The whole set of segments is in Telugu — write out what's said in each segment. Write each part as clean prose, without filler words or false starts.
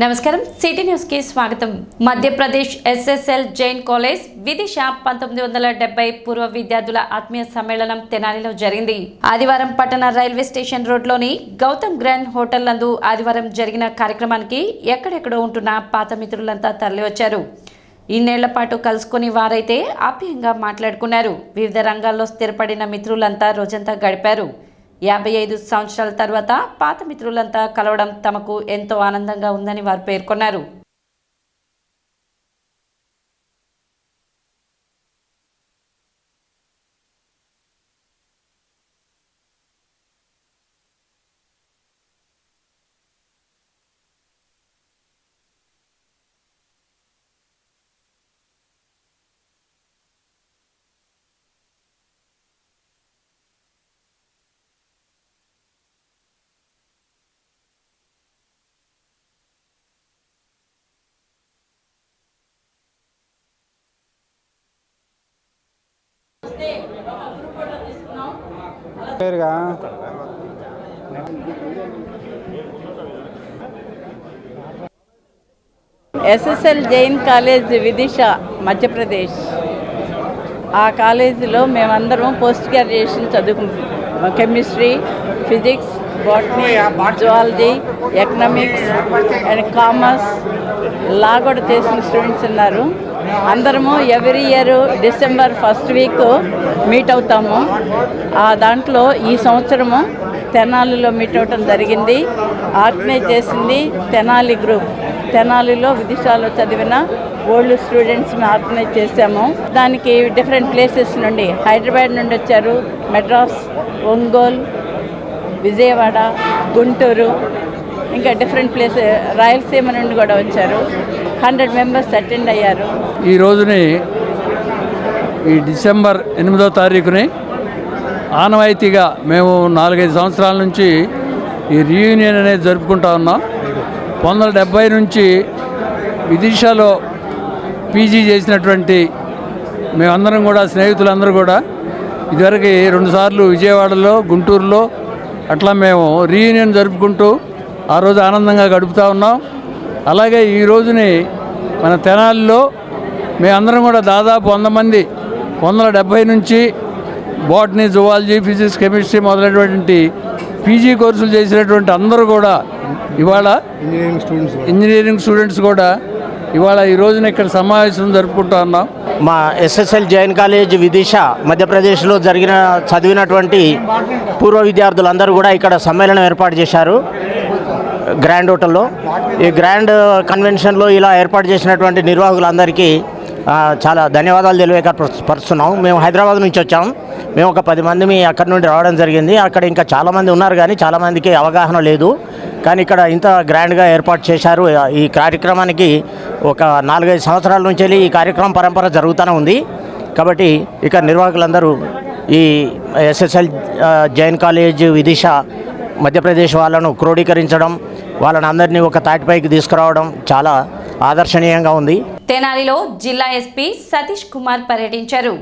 నమస్కారం సిటీ న్యూస్ కి స్వాగతం. మధ్యప్రదేశ్ ఎస్ఎస్ఎల్ జైన్ కాలేజ్ విదిశ 1970 పూర్వ విద్యార్థుల ఆత్మీయ సమ్మేళనం తెనాలిలో జరిగింది. ఆదివారం పట్టణ రైల్వే స్టేషన్ రోడ్లోని గౌతమ్ గ్రాండ్ హోటల్ నందు ఆదివారం జరిగిన కార్యక్రమానికి ఎక్కడెక్కడో ఉంటున్న పాత మిత్రులంతా తరలివచ్చారు. ఇన్నేళ్ల పాటు కలుసుకుని వారైతే ఆప్యాయంగా మాట్లాడుకున్నారు. వివిధ రంగాల్లో స్థిరపడిన మిత్రులంతా రోజంతా గడిపారు. 55 సంవత్సరాల తర్వాత పాత మిత్రులంతా కలవడం తమకు ఎంతో ఆనందంగా ఉందని వారు పేర్కొన్నారు. SSL Jain college Vidisha Madhya Pradesh. ఆ కాలేజీలో మేమందరం పోస్ట్ గ్రాడ్యుయేషన్ చదువుకుంటాం. Chemistry, physics, botany, zoology, economics and commerce, law కూడా చేసిన స్టూడెంట్స్ ఉన్నారు. అందరము every year December first week meet అవుతాము. దాంట్లో ఈ సంవత్సరము తెనాలిలో మీట్ అవటం జరిగింది. ఆర్గనైజ్ చేసింది తెనాలి గ్రూప్. తెనాలిలో విదిశాలో చదివిన ఓల్డ్ స్టూడెంట్స్ని ఆర్గనైజ్ చేశాము. దానికి డిఫరెంట్ ప్లేసెస్ నుండి, హైదరాబాద్ నుండి వచ్చారు, మెడ్రాస్, ఒంగోలు, విజయవాడ, గుంటూరు, ఇంకా డిఫరెంట్ ప్లేసెస్, రాయలసీమ నుండి కూడా వచ్చారు. 100 మెంబర్స్ అటెండ్ అయ్యారు. ఈ రోజుని ఈ డిసెంబర్ 8వ తారీఖుని ఆనవాయితీగా మేము 4-5 సంవత్సరాల నుంచి ఈ రీయూనియన్ అనేది జరుపుకుంటా ఉన్నాం. 1970 నుంచి విదిశాలో పీజీ చేసినటువంటి మేమందరం కూడా, స్నేహితులందరూ కూడా ఇదివరకు 2 సార్లు విజయవాడలో, గుంటూరులో అట్లా మేము రీయూనియన్ జరుపుకుంటూ ఆ రోజు ఆనందంగా గడుపుతూ ఉన్నాం. అలాగే ఈ రోజుని మన తెనాలిలో మేమందరం కూడా దాదాపు 100 మంది 170 నుంచి బాటనీ, జువాలజీ, ఫిజిక్స్, కెమిస్ట్రీ మొదలైనటువంటి పీజీ కోర్సులు చేసినటువంటి అందరూ కూడా ఇవాళ ఇంజనీరింగ్ స్టూడెంట్స్ కూడా ఇవాళ ఈ రోజున ఇక్కడ సమావేశం జరుపుకుంటూ ఉన్నాం. మా ఎస్ఎస్ఎల్ జైన్ కాలేజ్ విదిశ మధ్యప్రదేశ్లో చదివినటువంటి పూర్వ విద్యార్థులందరూ కూడా ఇక్కడ సమ్మేళనం ఏర్పాటు చేశారు గ్రాండ్ హోటల్లో. ఈ గ్రాండ్ కన్వెన్షన్లో ఇలా ఏర్పాటు చేసినటువంటి నిర్వాహకులందరికీ చాలా ధన్యవాదాలు తెలియపరుస్తున్నాం. మేము హైదరాబాద్ నుంచి వచ్చాం. మేము ఒక 10 మంది అక్కడి నుండి రావడం జరిగింది. అక్కడ ఇంకా చాలామంది ఉన్నారు, కానీ చాలామందికి అవగాహన లేదు. కానీ ఇక్కడ ఇంత గ్రాండ్గా ఏర్పాటు చేశారు. ఈ కార్యక్రమానికి ఒక 4-5 సంవత్సరాల నుంచి ఈ కార్యక్రమం పరంపర జరుగుతూనే ఉంది. కాబట్టి ఇక నిర్వాహకులందరూ ఈ ఎస్ఎస్ఎల్ జైన్ కాలేజ్ విదిశ మధ్యప్రదేశ్ వాళ్ళను క్రోడీకరించడం, వాళ్ళని అందరినీ ఒక తాటిపైకి తీసుకురావడం చాలా ఆదర్శనీయంగా ఉంది. తెనాలిలో జిల్లా ఎస్పీ సతీష్ కుమార్ పర్యటించారు.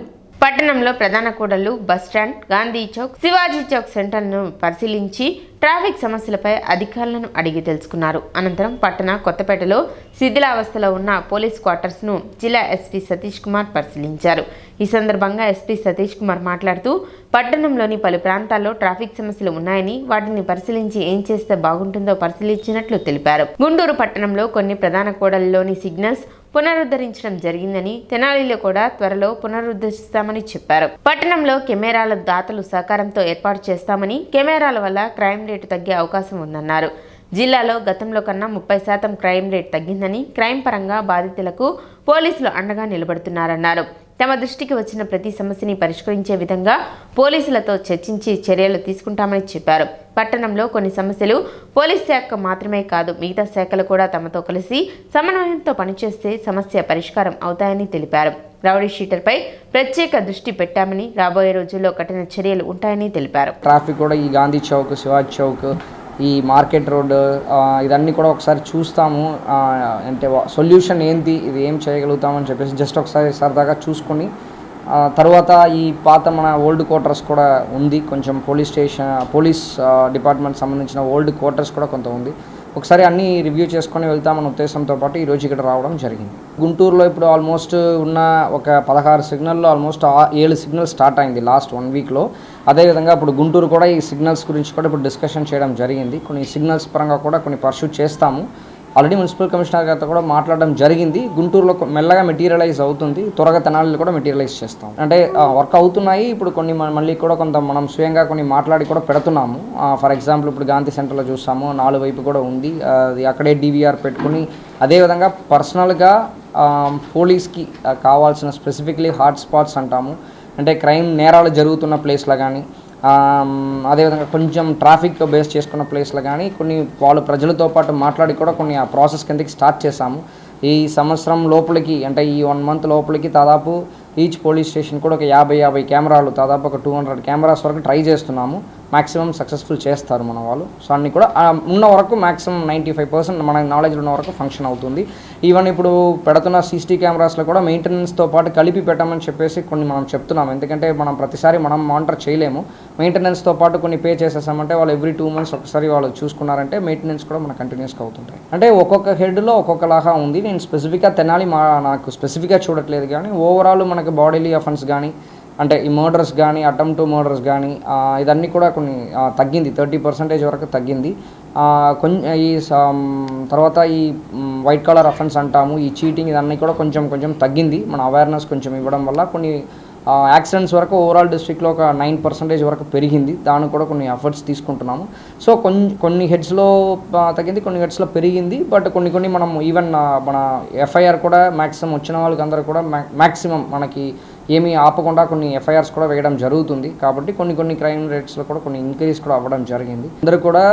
పట్టణంలో ప్రధాన కూడళ్లు, బస్టాండ్, గాంధీ చౌక్, శివాజీ చౌక్ సెంటర్లను పరిశీలించి ట్రాఫిక్ సమస్యలపై అధికారులను అడిగి తెలుసుకున్నారు. అనంతరం పట్టణ కొత్తపేటలో శిథిలావస్థలో ఉన్న పోలీస్ క్వార్టర్స్ను జిల్లా ఎస్పీ సతీష్ కుమార్ పరిశీలించారు. ఈ సందర్భంగా ఎస్పీ సతీష్ కుమార్ మాట్లాడుతూ, పట్టణంలోని పలు ప్రాంతాల్లో ట్రాఫిక్ సమస్యలు ఉన్నాయని, వాటిని పరిశీలించి ఏం చేస్తే బాగుంటుందో పరిశీలించినట్లు తెలిపారు. గుంటూరు పట్టణంలో కొన్ని ప్రధాన కూడళ్లలోని సిగ్నల్స్ పునరుద్ధరించడం జరిగిందని, తెనాలిలో కూడా త్వరలో పునరుద్ధరిస్తామని చెప్పారు. పట్టణంలో కెమెరాల దాతలు సహకారంతో ఏర్పాటు చేస్తామని, కెమెరాల వల్ల క్రైమ్ రేటు తగ్గే అవకాశం ఉందన్నారు. జిల్లాలో గతంలో కన్నా 30% క్రైమ్ రేట్ తగ్గిందని, క్రైమ్ పరంగా బాధితులకు పోలీసులు అండగా నిలబడుతున్నారన్నారు. తమ దృష్టికి వచ్చిన ప్రతి సమస్యని పరిష్కరించే విధంగా పోలీసులతో చర్చించి చర్యలు తీసుకుంటామని చెప్పారు. పట్టణంలో కొన్ని సమస్యలు పోలీస్ శాఖ మాత్రమే కాదు, మిగతా శాఖలు కూడా తమతో కలిసి సమన్వయంతో పనిచేస్తే సమస్య పరిష్కారం అవుతాయని తెలిపారు. రౌడీ షీటర్పై ప్రత్యేక దృష్టి పెట్టామని, రాబోయే రోజుల్లో కఠిన చర్యలు ఉంటాయని తెలిపారు. ట్రాఫిక్ కూడా ఈ గాంధీ చౌక్, శివాజీ చౌక్, ఈ మార్కెట్ రోడ్ ఇదన్నీ కూడా ఒకసారి చూస్తాము. అంటే సొల్యూషన్ ఏంటి, ఇది ఏం చేయగలుగుతామని చెప్పేసి జస్ట్ ఒకసారి సరదాగా చూసుకొని తర్వాత ఈ పాత మన ఓల్డ్ క్వార్టర్స్ కూడా ఉంది, కొంచెం పోలీస్ డిపార్ట్మెంట్ సంబంధించిన ఓల్డ్ క్వార్టర్స్ కూడా కొంత ఉంది. ఒకసారి అన్నీ రివ్యూ చేసుకొని వెళ్తామన్న ఉద్దేశంతో పాటు ఈరోజు ఇక్కడ రావడం జరిగింది. గుంటూరులో ఇప్పుడు ఆల్మోస్ట్ ఉన్న ఒక 16 సిగ్నల్లో ఆల్మోస్ట్ 7 సిగ్నల్స్ స్టార్ట్ అయింది లాస్ట్ 1 వీక్లో. అదేవిధంగా ఇప్పుడు గుంటూరు కూడా ఈ సిగ్నల్స్ గురించి కూడా ఇప్పుడు డిస్కషన్ చేయడం జరిగింది. కొన్ని సిగ్నల్స్ పరంగా కూడా కొన్ని పర్సూ చేస్తాము. ఆల్రెడీ మున్సిపల్ కమిషనర్ గారితో కూడా మాట్లాడడం జరిగింది. గుంటూరులో మెల్లగా మెటీరియలైజ్ అవుతుంది, త్వరగా తెనాలిలో కూడా మెటీరియలైజ్ చేస్తాం. అంటే వర్క్ అవుతున్నాయి. ఇప్పుడు కొన్ని మళ్ళీ కూడా కొంత మనం స్వయంగా కొన్ని మాట్లాడి కూడా పెడుతున్నాము. ఫర్ ఎగ్జాంపుల్ ఇప్పుడు గాంధీ సెంటర్లో చూస్తాము, 4 వైపు కూడా ఉంది, అది అక్కడే DVR పెట్టుకుని, అదేవిధంగా పర్సనల్గా పోలీస్కి కావాల్సిన స్పెసిఫిక్లీ హాట్ స్పాట్స్ అంటాము, అంటే క్రైమ్ నేరాలు జరుగుతున్న ప్లేస్లో కానీ, అదేవిధంగా కొంచెం ట్రాఫిక్ బేస్ చేసుకున్న ప్లేస్లో కానీ కొన్ని వాళ్ళు ప్రజలతో పాటు మాట్లాడి కూడా కొన్ని ఆ ప్రాసెస్ కిందకి స్టార్ట్ చేశాము. ఈ సంవత్సరం లోపలికి, అంటే ఈ 1 మంత్ లోపలికి దాదాపు ఈచ్ పోలీస్ స్టేషన్ కూడా ఒక 50 కెమెరాలు, దాదాపు ఒక 200 కెమెరాస్ వరకు ట్రై చేస్తున్నాము. మ్యాక్సిమం సక్సెస్ఫుల్ చేస్తారు మన వాళ్ళు. సో అన్నీ కూడా ఉన్న వరకు మ్యాక్సిమం 95% మన నాలెడ్జ్లో ఉన్న వరకు ఫంక్షన్ అవుతుంది. ఈవెన్ ఇప్పుడు పెడుతున్న CCTV కెమెరాస్లో కూడా మెయింటెనెన్స్తో పాటు కలిపి పెట్టమని చెప్పేసి కొన్ని మనం చెప్తున్నాము. ఎందుకంటే మనం ప్రతిసారి మనం మానిటర్ చేయలేము. మెయింటెనెన్స్తో పాటు కొన్ని పే చేసేసామంటే వాళ్ళు ఎవ్రీ 2 months ఒకసారి వాళ్ళు చూసుకున్నారంటే మెయింటెనెన్స్ కూడా మనకు కంటిన్యూస్గా అవుతుంటాయి. అంటే ఒక్కొక్క హెడ్లో ఒక్కొక్కలాగా ఉంది. నేను స్పెసిఫిక్గా తెనాలి నాకు స్పెసిఫిక్గా చూడట్లేదు, కానీ ఓవరాల్ మనకి బాడీలీ అఫెన్స్ కానీ, అంటే ఈ మర్డర్స్ కానీ, అటెంప్ట్ టు మర్డర్స్ కానీ, ఇదన్నీ కూడా కొన్ని తగ్గింది, 30% వరకు తగ్గింది. ఈ తర్వాత ఈ వైట్ కాలర్ అఫెన్స్ అంటాము, ఈ చీటింగ్, ఇదన్నీ కూడా కొంచెం తగ్గింది. మన అవేర్నెస్ కొంచెం ఇవ్వడం వల్ల కొన్ని యాక్సిడెంట్స్ వరకు ఓవరాల్ డిస్ట్రిక్ట్లో ఒక 9% వరకు పెరిగింది. దానికి కూడా కొన్ని ఎఫర్ట్స్ తీసుకుంటున్నాము. సో కొన్ని హెడ్స్లో తగ్గింది, కొన్ని హెడ్స్లో పెరిగింది. బట్ కొన్ని మనం ఈవెన్ మన FIR కూడా మ్యాక్సిమం వచ్చిన వాళ్ళకి అందరూ కూడా మ్యాక్సిమం మనకి ఏమీ ఆపకుండా కొన్ని FIRs కూడా వేయడం జరుగుతుంది. కాబట్టి కొన్ని క్రైమ్ రేట్స్లో కూడా కొన్ని ఇంక్రీజ్ కూడా అవ్వడం జరిగింది. అందరూ కూడా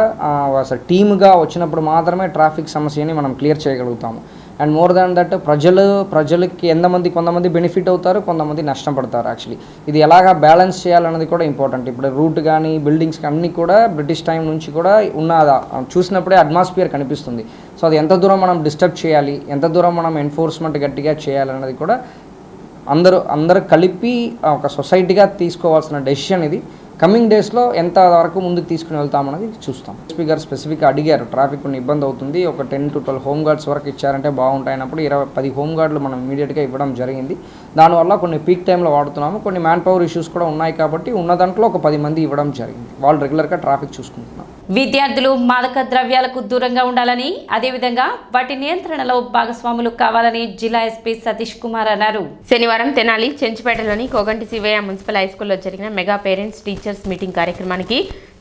అసలు టీమ్గా వచ్చినప్పుడు మాత్రమే ట్రాఫిక్ సమస్యని మనం క్లియర్ చేయగలుగుతాము. అండ్ మోర్ దాన్ దట్ ప్రజలకి కొంతమంది బెనిఫిట్ అవుతారు, కొంతమంది నష్టం పడతారు. యాక్చువల్లీ ఇది ఎలాగా బ్యాలెన్స్ చేయాలన్నది కూడా ఇంపార్టెంట్. ఇప్పుడు రూట్ కానీ, బిల్డింగ్స్ అన్నీ కూడా బ్రిటిష్ టైం నుంచి కూడా చూసినప్పుడే అట్మాస్ఫియర్ కనిపిస్తుంది. సో అది ఎంత దూరం మనం డిస్టర్బ్ చేయాలి, ఎంత దూరం మనం ఎన్ఫోర్స్మెంట్ గట్టిగా చేయాలన్నది కూడా అందరూ కలిపి ఒక సొసైటీగా తీసుకోవాల్సిన డెసిషన్ ఇది. కమింగ్ డేస్లో ఎంత వరకు ముందుకు తీసుకుని వెళ్తామన్నది చూస్తాం. ఎస్పీ గారు స్పెసిఫిక్గా అడిగారు, ట్రాఫిక్ కొన్ని ఇబ్బంది అవుతుంది, ఒక 10 to 12 హోమ్ గార్డ్స్ వరకు ఇచ్చారంటే బాగుంటాయినప్పుడు 10 హోమ్ గార్డులు మనం ఇమీడియట్గా ఇవ్వడం జరిగింది. దానివల్ల కొన్ని పీక్ టైంలో వాడుతున్నాము, కొన్ని మ్యాన్ పవర్ ఇష్యూస్ కూడా ఉన్నాయి కాబట్టి ఉన్న దాంట్లో ఒక 10 మంది ఇవ్వడం జరిగింది. వాళ్ళు రెగ్యులర్గా ట్రాఫిక్ చూసుకుంటున్నారు. విద్యార్థులు మాదక ద్రవ్యాలకు దూరంగా ఉండాలని, అదేవిధంగా వాటి నియంత్రణలో భాగస్వాములు కావాలని జిల్లా ఎస్పీ సతీష్ కుమార్ అన్నారు. శనివారం తెనాలి చెంచుపేటలోని కోగంటి శివయ్య మున్సిపల్ హైస్కూల్లో జరిగిన మెగా పేరెంట్స్ టీచర్స్ మీటింగ్ కార్యక్రమానికి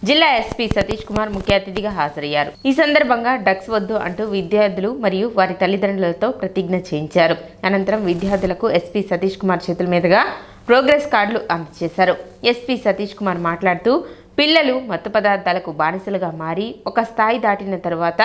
జిల్లా ఎస్పీ సతీష్ కుమార్ ముఖ్య అతిథిగా హాజరయ్యారు. ఈ సందర్భంగా డ్రగ్స్ వద్దు అంటూ విద్యార్థులు మరియు వారి తల్లిదండ్రులతో ప్రతిజ్ఞ చేయించారు. అనంతరం విద్యార్థులకు ఎస్పీ సతీష్ కుమార్ చేతుల మీదుగా ప్రోగ్రెస్ కార్డులు అందజేశారు. ఎస్పీ సతీష్ కుమార్ మాట్లాడుతూ పిల్లలు మత్తు పదార్థాలకు బానిసలుగా మారి ఒక స్థాయి దాటిన తరువాత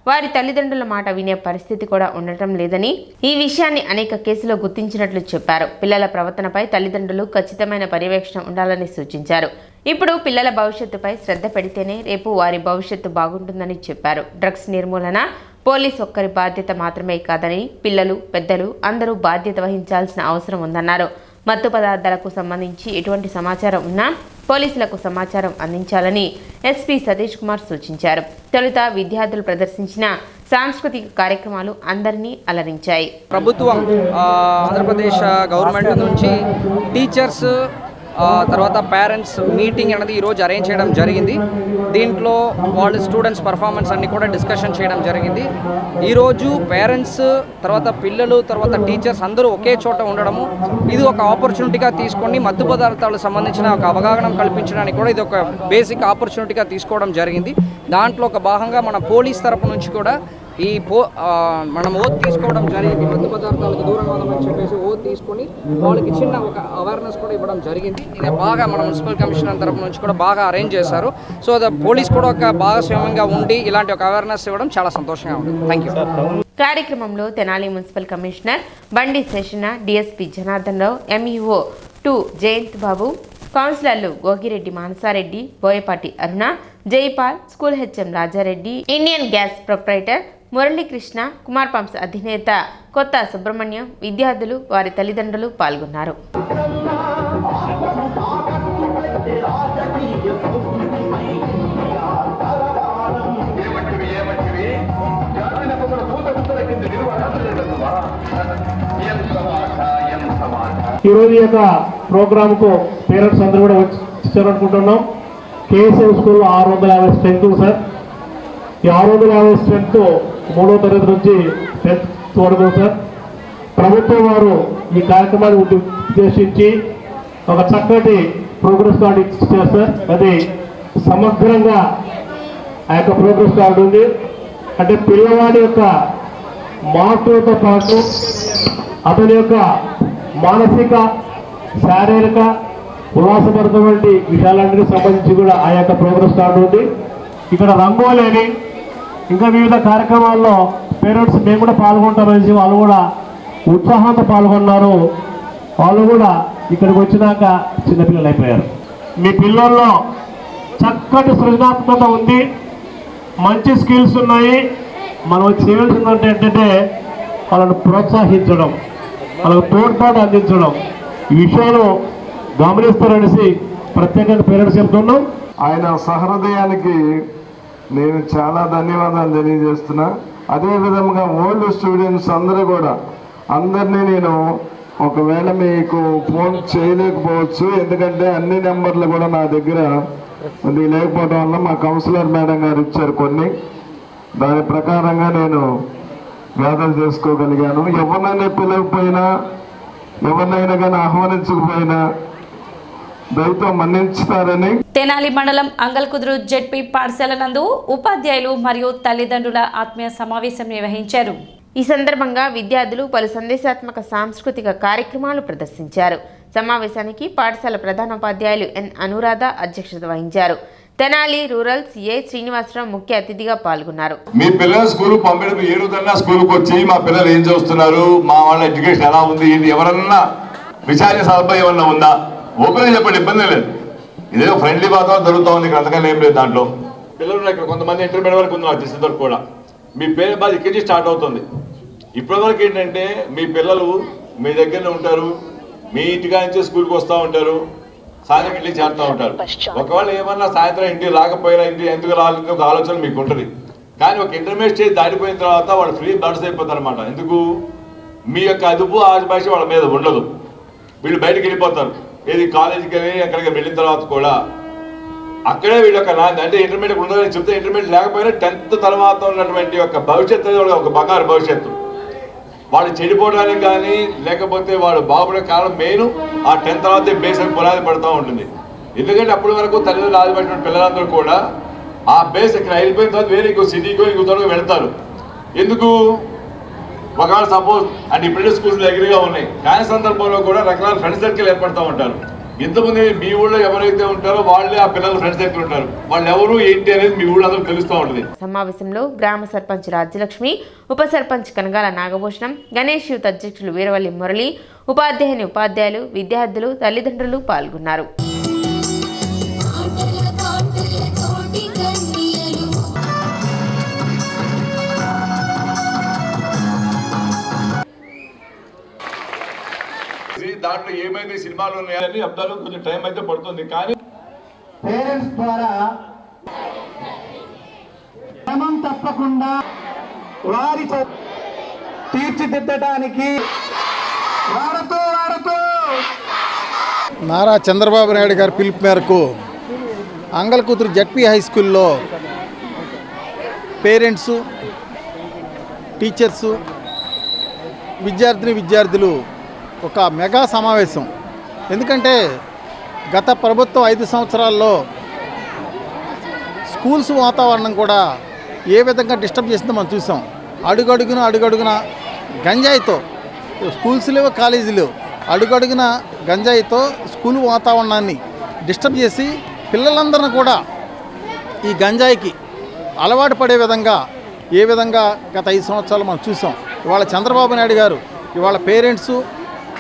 వారి తల్లిదండ్రుల మాట వినే పరిస్థితి కూడా ఉండటం లేదని, ఈ విషయాన్ని అనేక కేసులో గుర్తించినట్లు చెప్పారు. పిల్లల ప్రవర్తనపై తల్లిదండ్రులు ఖచ్చితమైన పర్యవేక్షణ ఉండాలని సూచించారు. ఇప్పుడు పిల్లల భవిష్యత్తుపై శ్రద్ధ పెడితేనే రేపు వారి భవిష్యత్తు బాగుంటుందని చెప్పారు. డ్రగ్స్ నిర్మూలన పోలీస్ ఒక్కరి బాధ్యత మాత్రమే కాదని పిల్లలు, పెద్దలు అందరూ బాధ్యత వహించాల్సిన అవసరం ఉందన్నారు. మత్తు పదార్థాలకు సంబంధించి ఎటువంటి సమాచారం ఉన్నా పోలీసులకు సమాచారం అందించాలని ఎస్పీ సతీష్ కుమార్ సూచించారు. తొలుత విద్యార్థులు ప్రదర్శించిన సాంస్కృతిక కార్యక్రమాలు అందరినీ అలరించాయి. ప్రభుత్వం ఆంధ్రప్రదేశ్ గవర్నమెంట్ నుంచి టీచర్స్ తర్వాత పేరెంట్స్ మీటింగ్ అనేది ఈరోజు అరేంజ్ చేయడం జరిగింది. దీంట్లో వాళ్ళు స్టూడెంట్స్ పర్ఫార్మెన్స్ అన్ని కూడా డిస్కషన్ చేయడం జరిగింది. ఈరోజు పేరెంట్స్, తర్వాత పిల్లలు, తర్వాత టీచర్స్ అందరూ ఒకే చోట ఉండడము, ఇది ఒక ఆపర్చునిటీగా తీసుకొని మత్తు పదార్థాలకు సంబంధించిన ఒక అవగాహన కల్పించడానికి కూడా ఇది ఒక బేసిక్ ఆపర్చునిటీగా తీసుకోవడం జరిగింది. దాంట్లో ఒక భాగంగా మన పోలీస్ తరపు నుంచి కూడా మనం ఓత్ తీసుకోవడం జరిగింది. మత్తు పదార్థాలకు దూరంగా ఉందామని చెప్పేసి ఓత్ తీసుకొని వాళ్ళకి చిన్న ఒక అవేర్నెస్ కూడా ఇవ్వడం జరిగింది. ఇది బాగా మన మున్సిపల్ కమిషనర్ తరపు నుంచి కూడా బాగా అరేంజ్ చేశారు. సో పోలీస్ కూడా ఒక భాగస్వామ్యంగా ఉండి ఇలాంటి ఒక అవేర్నెస్ ఇవ్వడం చాలా సంతోషంగా ఉంది. Thank you. కార్యక్రమంలో Tenali municipal commissioner Bandi Seshana, DSP Janardhan Rao, MEO 2 Jayanth Babu, కౌన్సిలర్లు Gogireddy Manasareddy, Boyapati Aruna, Jaipal, school HM Rajareddy, Indian gas proprietor Muralikrishna, Kumar pumps అధినేత కొత్త సుబ్రహ్మణ్యం, విద్యార్థులు, వారి తల్లిదండ్రులు పాల్గొన్నారు. ఈరోజు ఈ యొక్క ప్రోగ్రామ్కు పేరెంట్స్ అందరూ కూడా వచ్చారనుకుంటున్నాం. కేఎస్ఎం స్కూల్లో 650 స్ట్రెంత్ సార్. ఈ 650 స్ట్రెంత్ 3వ తరగతి నుంచి 10th వరకు సార్. ప్రభుత్వం వారు ఈ కార్యక్రమాన్ని ఉద్దేశించి ఒక చక్కటి ప్రోగ్రెస్ కార్డు ఇచ్చారు సార్. అది సమగ్రంగా ఆ యొక్క ప్రోగ్రెస్ కార్డు ఉంది. అంటే పిల్లవాడి యొక్క మార్కులతో పాటు అతని యొక్క మానసిక, శారీరక, ఉల్లాసభరితం వంటి విషయాలన్నిటికి సంబంధించి కూడా ఆ యొక్క ప్రోగ్రెస్ కార్డు ఉంది. ఇక్కడ రంగోలి అని ఇంకా వివిధ కార్యక్రమాల్లో పేరెంట్స్ మేము కూడా పాల్గొంటామనేసి వాళ్ళు కూడా ఉత్సాహంతో పాల్గొన్నారు. వాళ్ళు కూడా ఇక్కడికి వచ్చినాక చిన్నపిల్లలు అయిపోయారు. మీ పిల్లల్లో చక్కటి సృజనాత్మకత ఉంది, మంచి స్కిల్స్ ఉన్నాయి. మనం చేయాల్సిందంటే ఏంటంటే వాళ్ళని ప్రోత్సహించడం, వాళ్ళకు తోడ్పాటు అందించడం, ఈ విషయాలు గమనిస్తారనేసి ప్రత్యేకంగా పేరెంట్స్ చెప్తున్నాం. ఆయన సహృదయానికి నేను చాలా ధన్యవాదాలు తెలియజేస్తున్నా. అదేవిధంగా ఓల్డ్ స్టూడెంట్స్ అందరూ కూడా అందరినీ నేను ఒకవేళ మీకు ఫోన్ చేయలేకపోవచ్చు, ఎందుకంటే అన్ని నెంబర్లు కూడా నా దగ్గర అది లేకపోవడం వల్ల మా కౌన్సిలర్ మేడం గారు ఇచ్చారు కొన్ని, దాని ప్రకారంగా నేను వ్యాధులు చేసుకోగలిగాను. ఎవరినైనా పిలవకపోయినా, ఎవరినైనా కానీ ఆహ్వానించకపోయినా దయతో మన్నించుతారని. తెనాలి మండలం అంగల్కుదురు జెడ్పీ పాఠశాల నందు ఉపాధ్యాయులు మరియు తల్లిదండ్రుల ఆత్మీయ సమావేశం నిర్వహించారు. ఈ సందర్భంగా విద్యార్థులు పలు సందేశాత్మక సాంస్కృతిక కార్యక్రమాలు ప్రదర్శించారు. సమావేశానికి పాఠశాల ప్రధానోపాధ్యాయులు ఎన్ అనురాధ అధ్యక్షత వహించారు. తెనాలి రూరల్ సిఐ శ్రీనివాసరావు ముఖ్య అతిథిగా పాల్గొన్నారు. మీ పిల్లలు స్కూల్ పంపించడం ఏ రోజన్నా స్కూల్కి వచ్చి మా పిల్లలు ఏం చేస్తున్నారు, మా వాళ్ళ ఎడ్యుకేషన్ ఎలా ఉంది, ఇది ఎవరన్నా విచారించే సదుపాయం ఏమన్నా ఉందా, ఓపెన్ చెప్పండి, ఇబ్బంది లేదు. ఇదేదో ఫ్రెండ్లీ వాతావరణం జరుగుతూ ఉంది ఇక్కడ, అంతకన్నా ఏం లేదు. దాంట్లో పిల్లలు ఇక్కడ కొంతమంది ఇంటర్మీడియట్ వరకు ఉంది, నాకు తెలిసిన వరకు కూడా మీ పేరు బాధ ఇక్కడి నుంచి స్టార్ట్ అవుతుంది. ఇప్పటివరకు ఏంటంటే మీ పిల్లలు మీ దగ్గరనే ఉంటారు, మీ ఇంటికా నుంచి స్కూల్కి వస్తూ ఉంటారు, సాయంత్రం ఇంటికి చేరుతూ ఉంటారు. ఒకవేళ ఏమన్నా సాయంత్రం ఇంటికి రాకపోయినా ఇంటికి ఎందుకు రాలేదు ఒక ఆలోచన మీకు ఉంటుంది. కానీ ఒక ఇంటర్మీడియట్ స్టేజ్ దాటిపోయిన తర్వాత వాళ్ళు ఫ్రీ బర్డ్స్ అయిపోతారు అనమాట. ఎందుకు, మీ యొక్క అదుపు ఆశభాష వాళ్ళ మీద ఉండదు, వీళ్ళు బయటకు వెళ్ళిపోతారు. ఏది కాలేజీకి వెళ్ళి అక్కడికి వెళ్ళిన తర్వాత కూడా అక్కడే వీళ్ళ యొక్క అంటే ఇంటర్మీడియట్ ఉండదని చెప్తే, ఇంటర్మీడియట్ లేకపోయినా 10th తర్వాత ఉన్నటువంటి యొక్క భవిష్యత్తు ఒక బంగారు భవిష్యత్తు. వాళ్ళు చెడిపోవడానికి కానీ లేకపోతే వాళ్ళు బాగుపడే కారణం మెయిన్ ఆ 10th తర్వాత బేస్ పునాది పడుతూ ఉంటుంది. ఎందుకంటే అప్పటి వరకు తల్లిదండ్రులు ఆదిపడిన పిల్లలందరూ కూడా ఆ బేస్ ఇక్కడ వెళ్ళిపోయిన తర్వాత వేరే ఇంకో సిటీకో ఇంకో త్వరగా వెళ్తారు. ఎందుకు, ఒకవేళ సపోజ్ అంటే ఇప్పుడే స్కూల్స్ దగ్గరగా ఉన్నాయి, కానీ సందర్భంలో కూడా రకరకాల ఫ్రెండ్స్ సర్కిల్ ఏర్పడుతూ ఉంటారు. ఇంతమంది మీ ఊళ్ళో ఎవరైతే ఉంటారో వాళ్ళే ఆ పిల్లలు ఫ్రెండ్స్ సర్కిల్ ఉంటారు, వాళ్ళు ఎవరు ఏంటి అనేది మీ ఊళ్ళో అందరూ తెలుస్తూ ఉంటుంది. సమావేశంలో గ్రామ సర్పంచ్ రాజ్యలక్ష్మి, ఉప సర్పంచ్ కనగాల నాగభూషణం, గణేష్ యూత్ అధ్యక్షులు వీరవల్లి మురళి, ఉపాధ్యాయుని ఉపాధ్యాయులు, విద్యార్థులు, తల్లిదండ్రులు పాల్గొన్నారు. దాంట్లో ఏమైతే సినిమాలు ఉన్నాయని అబ్దాలు కొంచెం టైం అయితే పడుతుంది, కానీ పేరెంట్స్ ద్వారా క్రమం తప్పకుండా వారి తీర్చిదిద్దడానికి వాడుతూ నారా చంద్రబాబు నాయుడు గారి పిలుపు మేరకు అంగల్కుదురు జెడ్పీ హై స్కూల్లో పేరెంట్సు, టీచర్సు, విద్యార్థులు ఒక మెగా సమావేశం. ఎందుకంటే గత ప్రభుత్వం 5 సంవత్సరాల్లో స్కూల్స్ వాతావరణం కూడా ఏ విధంగా డిస్టర్బ్ చేసిందో మనం చూసాం. అడుగడుగున గంజాయితో స్కూల్స్ లేవు, కాలేజీలు లేవు, అడుగడుగున గంజాయితో స్కూల్ వాతావరణాన్ని డిస్టర్బ్ చేసి పిల్లలందరినీ కూడా ఈ గంజాయికి అలవాటు పడే విధంగా ఏ విధంగా గత 5 సంవత్సరాలు మనం చూసాం. ఇవాళ చంద్రబాబు నాయుడు గారు ఇవాళ పేరెంట్సు,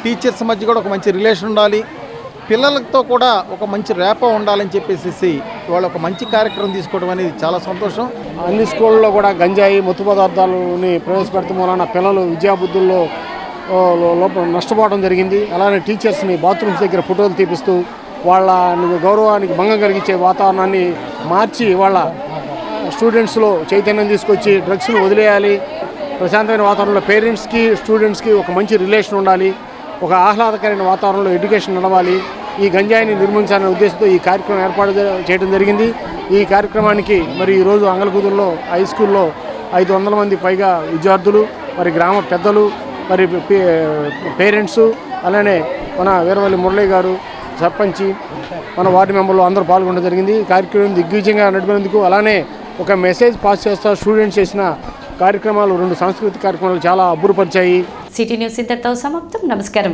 టీచర్స్ మధ్య కూడా ఒక మంచి రిలేషన్ ఉండాలి, పిల్లలతో కూడా ఒక మంచి రేపో ఉండాలని చెప్పేసి ఇవాళ ఒక మంచి కార్యక్రమం తీసుకోవడం అనేది చాలా సంతోషం. అన్ని స్కూళ్ళలో కూడా గంజాయి, మత్తు పదార్థాలని ప్రవేశపెడతాం వలన పిల్లలు విద్యాబుద్ధుల్లో నష్టపోవడం జరిగింది. అలానే టీచర్స్ని బాత్రూమ్స్ దగ్గర ఫోటోలు తీపిస్తూ వాళ్ళ గౌరవానికి భంగం కలిగించే వాతావరణాన్ని మార్చి వాళ్ళ స్టూడెంట్స్లో చైతన్యం తీసుకొచ్చి డ్రగ్స్ను వదిలేయాలి, ప్రశాంతమైన వాతావరణంలో పేరెంట్స్కి స్టూడెంట్స్కి ఒక మంచి రిలేషన్ ఉండాలి, ఒక ఆహ్లాదకరమైన వాతావరణంలో ఎడ్యుకేషన్ నడవాలి, ఈ గంజాయిని నిర్మించాలనే ఉద్దేశంతో ఈ కార్యక్రమం ఏర్పాటు చేయడం జరిగింది. ఈ కార్యక్రమానికి మరి ఈరోజు అంగలకుదురులో హై స్కూల్లో 500 మంది పైగా విద్యార్థులు, మరి గ్రామ పెద్దలు, మరి పేరెంట్స్, అలానే మన వీరవల్లి మురళి గారు సర్పంచి, మన వార్డు మెంబర్లు అందరూ పాల్గొనడం జరిగింది. ఈ కార్యక్రమం దిగ్విజయంగా నడిపినందుకు, అలానే ఒక మెసేజ్ పాస్ చేస్తా స్టూడెంట్స్ చేసిన కార్యక్రమాలు 2 సాంస్కృతిక కార్యక్రమాలు చాలా అబ్బురపరిచాయి. సిటీ న్యూస్ ఇంతటితో సమాప్తం. నమస్కారం.